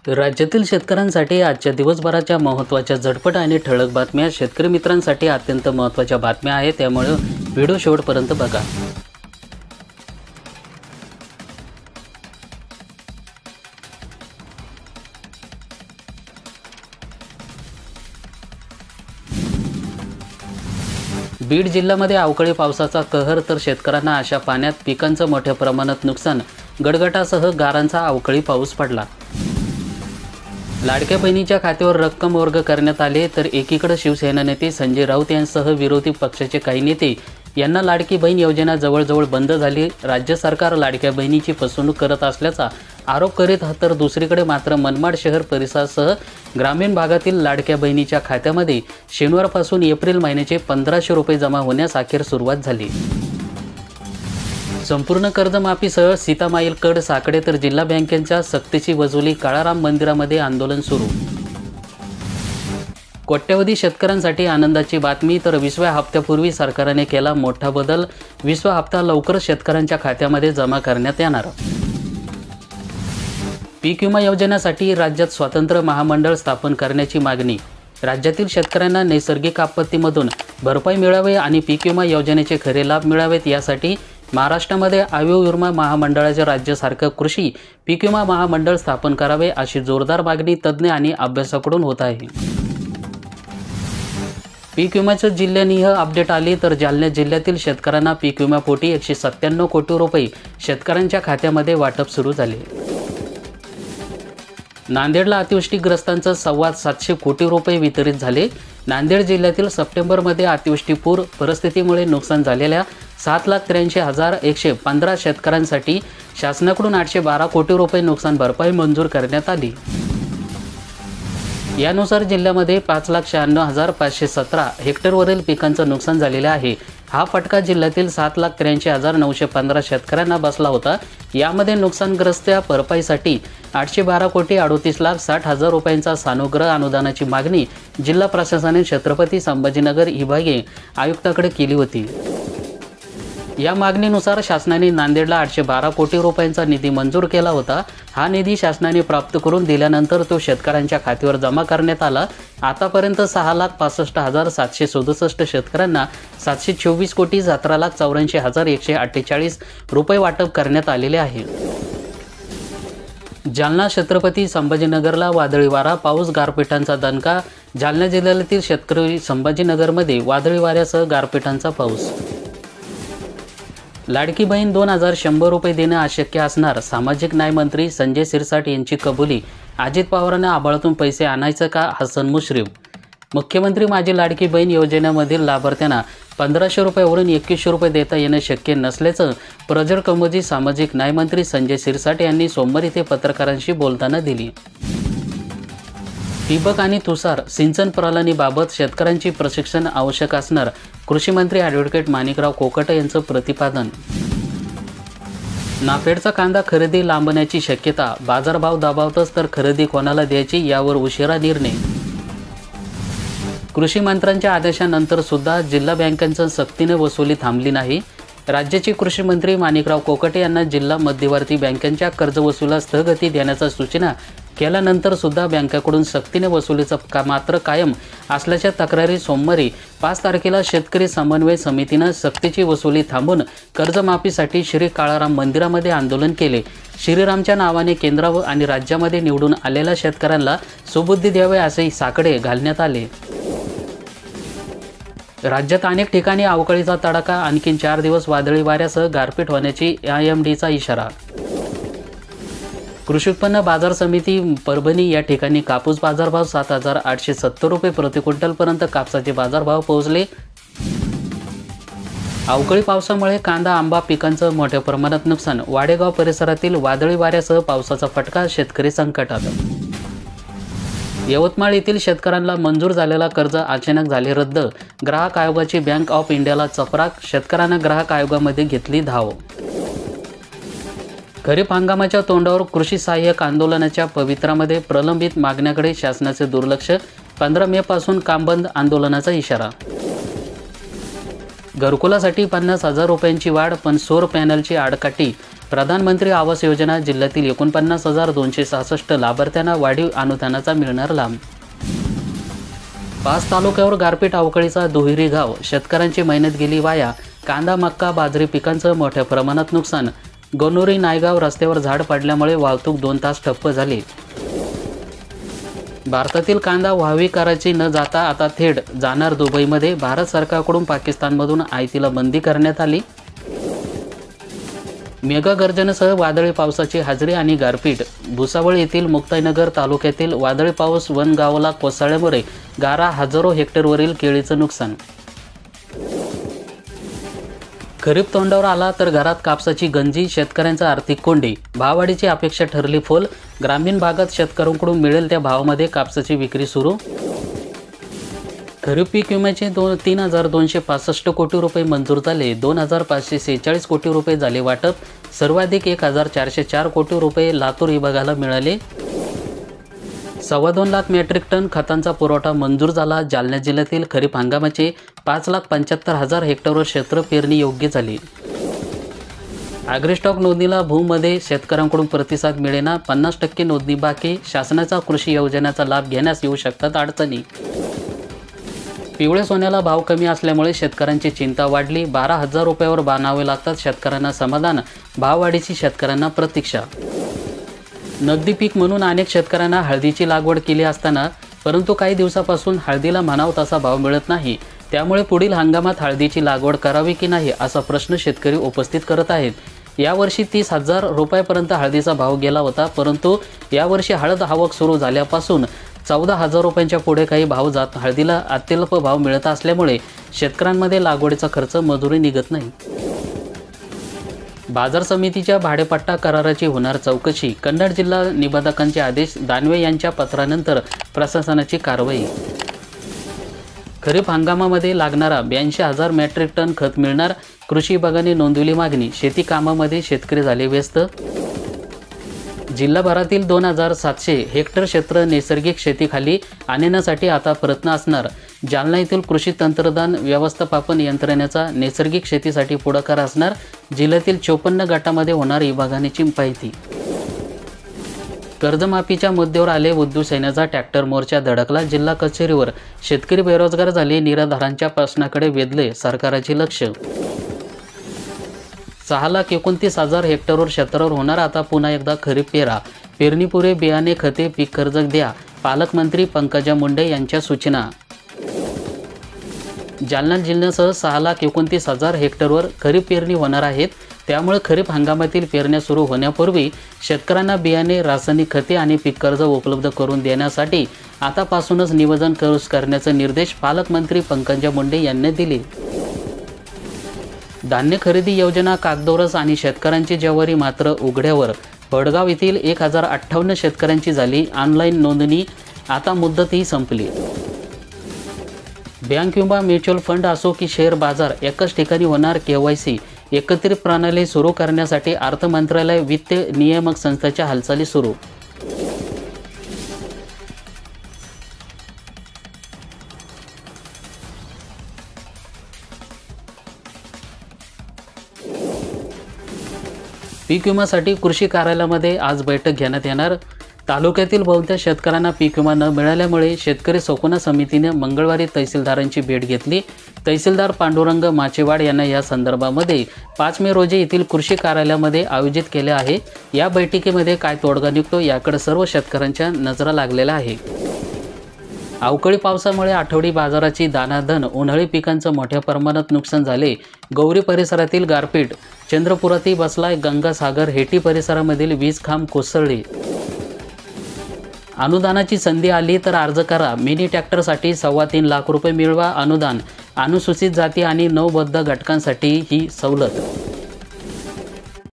तर राज्यातील शेतकऱ्यांसाठी आजच्या दिवसभराच्या महत्त्वाच्या झटपट आणि ठळक बातम्या शेतकरी मित्रांसाठी अत्यंत महत्त्वाच्या बातम्या आहेत, त्यामुळे व्हिडिओ शेवटपर्यंत बघा। बीड जिल्ह्यामध्ये अवकाळी पावसाचा कहर, तर शेतकऱ्यांना अशा पाण्यात पिकांचं मोठ्या प्रमाणात नुकसान, गडगडासह गारांचा अवकाळी पाऊस पडला। लाडक्या बहिणीच्या खात्यावर रक्कम वर्ग करण्यात आले, तर एकीकडे शिवसेना नेते संजय राऊत यांसह विरोधी पक्षाचे काही नेते यांना लाडकी बहीण योजना जवळजवळ बंद झाली। राज्य सरकार लाडक्या बहिणीची फसवणूक करत असल्याचा आरोप करीत, तर दुसरीकडे मात्र मनमाड शहर परिसरासह ग्रामीण भागातील लाडक्या बहिणीच्या खात्यामध्ये शनिवारपासून एप्रिल महिन्याचे 1500 रुपये जमा होण्यास अखेर सुरुवात झाली। संपूर्ण कर्जमाफीसह सीतामाईल कड साकडे, तर जिल्हा बँकेच्या सक्तीची वसुली, काळाराम मंदिरामध्ये आंदोलन सुरू। कोट्यवधी शेतकऱ्यांसाठी आनंदाची बातमी, तर 20व्या हप्त्यापूर्वी सरकारने केला मोठा बदल। 20वा हप्ता लवकरच शेतकऱ्यांच्या खात्यामध्ये जमा करण्यात येणार। पीक विमा योजनेसाठी राज्यात स्वतंत्र महामंडळ स्थापन करण्याची मागणी। राज्यातील शेतकऱ्यांना नैसर्गिक आपत्तीमधून भरपाई मिळावी आणि पीक विमा योजनेचे खरे लाभ मिळावेत, यासाठी महाराष्ट्रामध्ये आयओ विमा महामंडळाचे राज्य सारखं कृषी पीक विमा महामंडळ स्थापन करावे, अशी जोरदार मागणी तज्ज्ञ आणि अभ्यासाकडून होत आहे। पीक विम्याचं जिल्ह्यानिह अपडेट आली, तर जालना जिल्ह्यातील शेतकऱ्यांना पीक विम्यापोटी 197 कोटी रुपये शेतकऱ्यांच्या खात्यामध्ये वाटप सुरू झाले। नांदेडला अतिवृष्टीग्रस्तांचं 750 कोटी रुपये वितरित झाले। नांदेड जिल्ह्यातील सप्टेंबरमध्ये अतिवृष्टीपूर परिस्थितीमुळे नुकसान झालेल्या 7,83,115 शेतकऱ्यांसाठी शासनाकडून 812 कोटी रुपये नुकसान भरपाई मंजूर करण्यात आली। यानुसार जिल्ह्यामध्ये 5,96,517 हेक्टरवरील पिकांचं नुकसान झालेलं आहे। हा फटका जिल्ह्यातील 7,83,915 शेतकऱ्यांना बसला होता। यामध्ये नुकसानग्रस्त भरपाईसाठी 812 कोटी 38,60,000 रुपयांचा सानुग्रह अनुदानाची मागणी जिल्हा प्रशासनाने छत्रपती संभाजीनगर विभागीय आयुक्ताकडे केली होती। या मागणीनुसार शासनाने नांदेडला 812 कोटी रुपयांचा निधी मंजूर केला होता। हा निधी शासनाने प्राप्त करून दिल्यानंतर तो शेतकऱ्यांच्या खात्यावर जमा करण्यात आला। आतापर्यंत 6,65,767 शेतकऱ्यांना 724 कोटी 17,84,148 रुपये वाटप करण्यात आलेले आहे। जालना छत्रपती संभाजीनगरला वादळी वारा, पाऊस, गारपिटांचा दणका। जालना जिल्ह्यातील शेतकरी संभाजीनगरमध्ये वादळी वाऱ्यासह गारपिटांचा पाऊस। लाडकी बहीण 2,100 रुपये देणं अशक्य असणार, सामाजिक न्याय मंत्री संजय शिरसाट यांची कबुली। अजित पवारांना आभाळातून पैसे आणायचं का, हसन मुश्रीफ। मुख्यमंत्री माझी लाडकी बहीण योजनेमधील लाभार्थ्यांना 1500 रुपयावरून 2100 रुपये देता येणं शक्य नसल्याचं प्रज्वल कमोजी सामाजिक न्याय मंत्री संजय शिरसाट यांनी सोमवारी ते पत्रकारांशी बोलताना दिली। ठिबक आणि तुषार सिंचन प्रणालीबाबत शेतकऱ्यांची प्रशिक्षण आवश्यक असणार, कृषी मंत्री ॲडव्होकेट माणिकराव कोकाटे यांचं प्रतिपादन। नाफेडचा कांदा खरेदी लांबण्याची शक्यता, बाजारभाव दबावतच तर खरेदी कोणाला द्यायची यावर उशिरा निर्णय। कृषी मंत्र्यांच्या आदेशानंतर सुद्धा जिल्हा बँकांच्या सक्तीने वसुली थांबली नाही। राज्याचे कृषी मंत्री माणिकराव कोकाटे यांना जिल्हा मध्यवर्ती बँकांच्या कर्ज वसुलीला स्थगिती देण्याच्या सूचना केल्यानंतर सुद्धा बँकाकडून सक्तीने वसुलीचा मात्र कायम असल्याच्या तक्रारी सोमवारी 5 तारखेला शेतकरी समन्वय समितीनं सक्तीची वसुली थांबून कर्जमाफीसाठी श्री काळाराम मंदिरामध्ये आंदोलन केले। श्रीरामच्या नावाने केंद्र आणि राज्यामध्ये निवडून आलेल्या शेतकऱ्यांना सुबुद्धी द्यावे असे साकडे घालण्यात आले। राज्यात अनेक ठिकाणी अवकाळीचा तडाखा, आणखी 4 दिवस वादळी वाऱ्यासह गारपीट होण्याची IMDचा इशारा। कृषी उत्पन्न बाजार समिती परभणी या ठिकाणी कापूस बाजारभाव 7,870 रुपये प्रति क्विंटलपर्यंत कापसाचे बाजारभाव पोहोचले। अवकाळी पावसामुळे कांदा, आंबा पिकांचं मोठ्या प्रमाणात नुकसान, वाडेगाव परिसरातील वादळी वाऱ्यासह पावसाचा फटका, शेतकरी संकटात। यवतमाळ येथील शेतकऱ्यांना मंजूर झालेला कर्ज अचानक झाले रद्द, ग्राहक आयोगाची बँक ऑफ इंडियाला चपराक, शेतकऱ्यांना ग्राहक आयोगामध्ये घेतली धाव। खरीप हंगामाच्या तोंडावर कृषी सहाय्यक आंदोलनाच्या पवित्रामध्ये प्रलंबित मागण्याकडे शासनाचे दुर्लक्ष, 15 मे पासून काम बंद, आंदोलनाचा इशारा। घरकुलासाठी 50,000 रुपयांची वाढ, पण सौर पॅनलची आडकाठी, प्रधानमंत्री आवास योजना जिल्ह्यातील 49,266 लाभार्थ्यांना वाढीव अनुदानाचा मिळणार लाभ। 5 तालुक्यावर गारपीट अवकाळीचा दुहेरी घाव, शेतकऱ्यांची मेहनत गेली वाया। कांदा, मक्का, बाजरी पिकांचं मोठ्या प्रमाणात नुकसान। गणोरी नायगाव रस्त्यावर झाड पडल्यामुळे वाहतूक 2 तास ठप्प झाली। भारतातील कांदा वाहवी करायची न जाता आता थेट जाणार दुबईमध्ये। भारत सरकारकडून पाकिस्तानमधून आयातीला बंदी करण्यात आली। मेघगर्जनेसह वादळी पावसाची हजेरी आणि गारपीट। भुसावळ येथील मुक्ताईनगर तालुक्यातील वादळी पाऊस वन गावाला कोसळल्यामुळे गारा हजारो हेक्टरवरील केळीचं नुकसान। खरीप तोंडावर आला तर घरात कापसाची गंजी, शेतकऱ्यांचा आर्थिक कोंडी। भाववाढीची अपेक्षा ठरली फोल। ग्रामीण भागात शेतकऱ्यांकडून मिळेल त्या भावामध्ये कापसाची विक्री सुरू। खरीप पीक विम्याचे 3,265 कोटी रुपये मंजूर झाले। 2,546 कोटी रुपये झाले वाटप। सर्वाधिक 1,404 कोटी रुपये लातूर विभागाला मिळाले। 2.25 लाख मेट्रिक टन खतांचा पुरवठा मंजूर झाला। जालना जिल्ह्यातील खरीप हंगामाचे 5,75,000 हेक्टरवर क्षेत्र पेरणी योग्य झाली। ॲग्रीस्टॉक नोंदणीला भूमध्ये शेतकऱ्यांकडून प्रतिसाद मिळेना। 50% नोंदणी बाकी। शासनाचा कृषी योजनेचा लाभ घेण्यास येऊ शकतात अडचणी। पिवळे सोन्याला भाव कमी असल्यामुळे शेतकऱ्यांची चिंता वाढली। 12,000 रुपयावर बांधावे लागतात, शेतकऱ्यांना समाधान। भाववाढीची शेतकऱ्यांना प्रतीक्षा। नगदी पीक म्हणून अनेक शेतकऱ्यांना हळदीची लागवड केली असताना परंतु काही दिवसापासून हळदीला म्हणावा तसा भाव मिळत नाही। त्यामुळे पुढील हंगामात हळदीची लागवड करावी की नाही असा प्रश्न शेतकरी उपस्थित करत आहेत। यावर्षी 30,000 रुपयापर्यंत हळदीचा भाव गेला होता, परंतु यावर्षी हळद आवक सुरू झाल्यापासून 14,000 रुपयांच्या पुढे काही भाव जात हळदीला अत्यल्प भाव मिळत असल्यामुळे शेतकऱ्यांमध्ये लागवडीचा खर्च मजुरी निघत नाही। बाजार समितीच्या भाडेपट्टा कराराची होणार चौकशी। कन्नड जिल्हा निबंधकांचे आदेश। दानवे यांच्या पत्रानंतर प्रशासनाची कारवाई। खरीप हंगामामध्ये लागणारा 82,000 मेट्रिक टन खत मिळणार। कृषी विभागाने नोंदवली मागणी। शेती कामामध्ये शेतकरी झाले व्यस्त। जिल्हाभरातील 2,700 हेक्टर क्षेत्र नैसर्गिक शेतीखाली आणण्यासाठी आता प्रयत्न असणार। जालना येथील कृषी तंत्रज्ञान व्यवस्थापन यंत्रणेचा नैसर्गिक शेतीसाठी पुढाकार असणार। जिल्ह्यातील 54 गटामध्ये होणार विभागाची माहिती। कर्जमाफीच्या मुद्द्यावर आले उद्धव सेनेचा ट्रॅक्टर मोर्चा धडकला जिल्हा कचेरीवर। शेतकरी बेरोजगार झाले, निराधारांच्या प्रश्नाकडे वेधले सरकारचे लक्ष। 6,29,000 हेक्टरवर क्षेत्रावर होणार आता पुन्हा एकदा खरीप पेरा। पेरणीपूर्वी बियाणे, खते, पीक कर्ज द्या, पालकमंत्री पंकजा मुंडे यांच्या सूचना। जालना जिल्ह्यासह 6,29,000 हेक्टरवर खरीप पेरणी होणार आहेत। त्यामुळे खरीप हंगामातील पेरण्या सुरू होण्यापूर्वी शेतकऱ्यांना बियाणे, रासायनिक खते आणि पीक कर्ज उपलब्ध करून देण्यासाठी आतापासूनच नियोजन करण्याचे निर्देश पालकमंत्री पंकजा मुंडे यांनी दिले। धान्य खरेदी योजना कागदोरच आणि शेतकऱ्यांची ज्वारी मात्र उघड्यावर। पडगाव येथील 1,058 शेतकऱ्यांची झाली ऑनलाईन नोंदणी, आता मुदतही संपली। बँक किंवा म्युच्युअल फंड असो की शेअर बाजार एकाच ठिकाणी होणार KYC। एकत्रित प्रणाली सुरू करण्यासाठी अर्थ मंत्रालय वित्त नियामक संस्थेच्या हालचाली सुरू। पीक विम्यासाठी कृषी कार्यालयामध्ये आज बैठक घेण्यात येणार। तालुक्यातील बहुतेक शेतकऱ्यांना पीक विमा न मिळाल्यामुळे शेतकरी सौकोना समितीने मंगळवारी तहसीलदारांची भेट घेतली। तहसीलदार पांडुरंग माचेवाड यांना या संदर्भामध्ये 5 मे रोजी येथील कृषी कार्यालयामध्ये आयोजित केले आहे। या बैठकीमध्ये काय तोडगा निघतो याकडे सर्व शेतकऱ्यांच्या नजरा लागलेल्या आहे। अवकाळी पावसामुळे आठवडी बाजाराची दाणादाण, उन्हाळी पिकांचं मोठ्या प्रमाणात नुकसान झाले। गौरी परिसरातील गारपीट, चंद्रपुरातही बसलाय गंगासागर, हेटी परिसरामधील वीज खांब कोसळले। अनुदानाची संधी आली तर अर्ज करा। मिनी ट्रॅक्टरसाठी 3.25 लाख रुपये मिळवा अनुदान। अनुसूचित जाती आणि नवबद्ध घटकांसाठी ही सवलत।